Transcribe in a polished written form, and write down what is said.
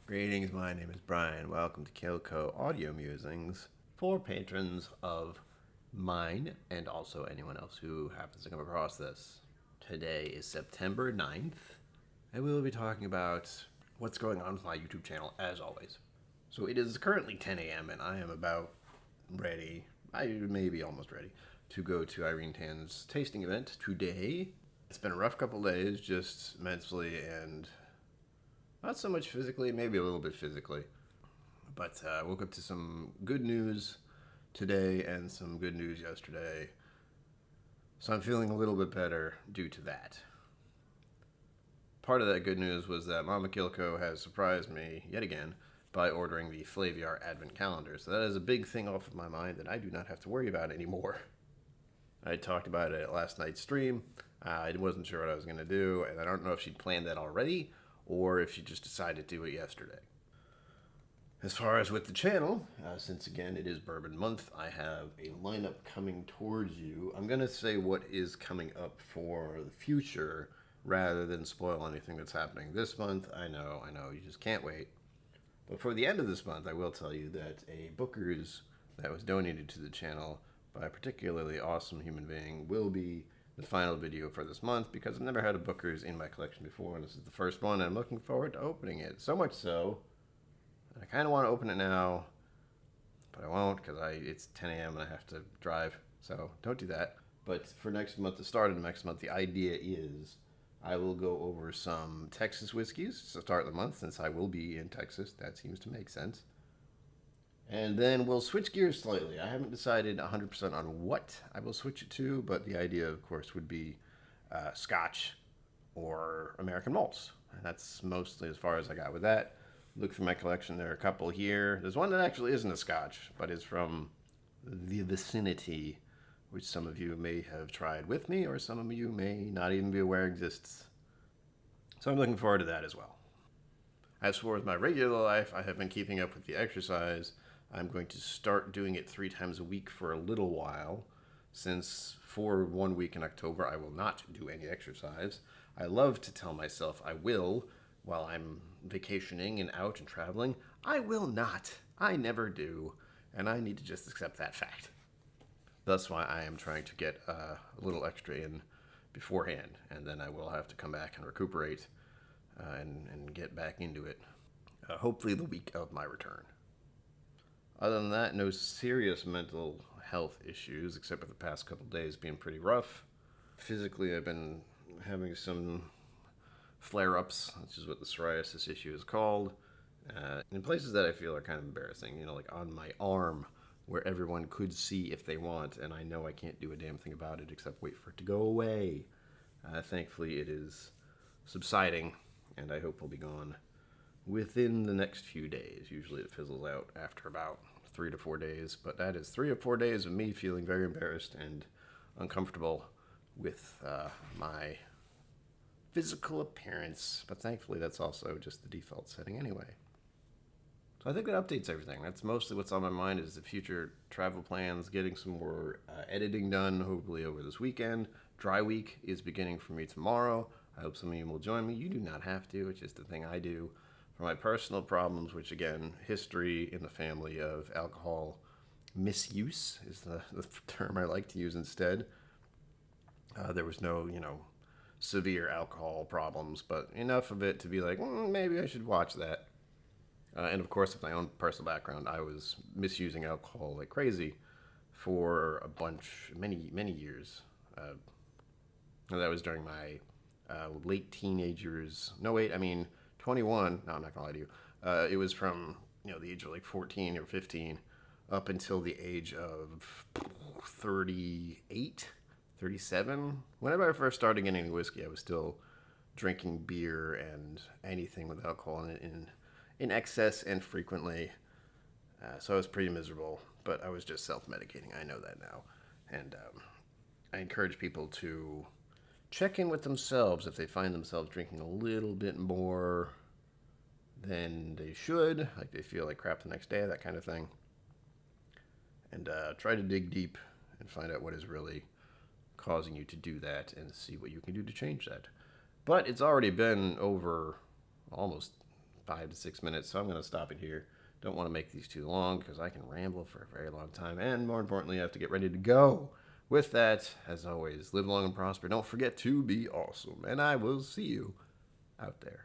Greetings, my name is Brian. Welcome to Killco Audio Musings for patrons of mine and also anyone else who happens to come across this. Today is September 9th, and we will be talking about what's going on with my YouTube channel as always. So it is currently 10 a.m. and I am about ready, I may be almost ready, to go to Irene Tan's tasting event today. It's been a rough couple days, just mentally and not so much physically, maybe a little bit physically. But I woke up to some good news today and some good news yesterday. So I'm feeling a little bit better due to that. Part of that good news was that Mama Killco has surprised me yet again by ordering the Flaviar Advent Calendar. So that is a big thing off of my mind that I do not have to worry about anymore. I talked about it at last night's stream. I wasn't sure what I was going to do, and I don't know if she'd planned that already or if she just decided to do it yesterday. As far as with the channel, since again it is Bourbon Month, I have a lineup coming towards you. I'm going to say what is coming up for the future rather than spoil anything that's happening this month. I know, you just can't wait. But for the end of this month, I will tell you that a Booker's that was donated to the channel by a particularly awesome human being will be the final video for this month, because I've never had a Booker's in my collection before, and this is the first one, and I'm looking forward to opening it. So much so, I kind of want to open it now, but I won't, because it's 10 a.m. and I have to drive, so don't do that. But for next month, the start of next month, the idea is I will go over some Texas whiskeys to start the month, since I will be in Texas. That seems to make sense. And then we'll switch gears slightly. I haven't decided 100% on what I will switch it to, but the idea, of course, would be Scotch or American malts. And that's mostly as far as I got with that. Look through my collection. There are a couple here. There's one that actually isn't a Scotch, but is from the vicinity, which some of you may have tried with me, or some of you may not even be aware exists. So I'm looking forward to that as well. As far as my regular life, I have been keeping up with the exercise. I'm going to start doing it 3 times a week for a little while, since for 1 week in October I will not do any exercise. I love to tell myself I will while I'm vacationing and out and traveling. I will not. I never do, and I need to just accept that fact. That's why I am trying to get a little extra in beforehand, and then I will have to come back and recuperate and get back into it, hopefully the week of my return. Other than that, no serious mental health issues, except for the past couple days being pretty rough. Physically, I've been having some flare-ups, which is what the psoriasis issue is called, in places that I feel are kind of embarrassing, like on my arm, where everyone could see if they want, and I know I can't do a damn thing about it except wait for it to go away. Thankfully, it is subsiding, and I hope it'll be gone within the next few days. Usually it fizzles out after about 3 to 4 days, but that is 3 or 4 days of me feeling very embarrassed and uncomfortable with my physical appearance, but thankfully that's also just the default setting anyway. So I think that updates everything. That's mostly what's on my mind, is the future travel plans, getting some more editing done, hopefully over this weekend. Dry week is beginning for me tomorrow. I hope some of you will join me. You do not have to. It's just the thing I do. For my personal problems, which again, history in the family of alcohol misuse is the term I like to use instead. There was no, severe alcohol problems, but enough of it to be like, maybe I should watch that. And of course, with my own personal background, I was misusing alcohol like crazy for many years. And that was during my late teenage years. No, wait, 21. No, I'm not gonna lie to you. It was from the age of like 14 or 15 up until the age of 38, 37. Whenever I first started getting into whiskey, I was still drinking beer and anything with alcohol in it in excess and frequently. So I was pretty miserable, but I was just self-medicating. I know that now, and I encourage people to check in with themselves if they find themselves drinking a little bit more than they should, like they feel like crap the next day, that kind of thing. And try to dig deep and find out what is really causing you to do that and see what you can do to change that. But it's already been over almost 5 to 6 minutes, so I'm going to stop it here. Don't want to make these too long because I can ramble for a very long time, and more importantly, I have to get ready to go. With that, as always, live long and prosper. Don't forget to be awesome, and I will see you out there.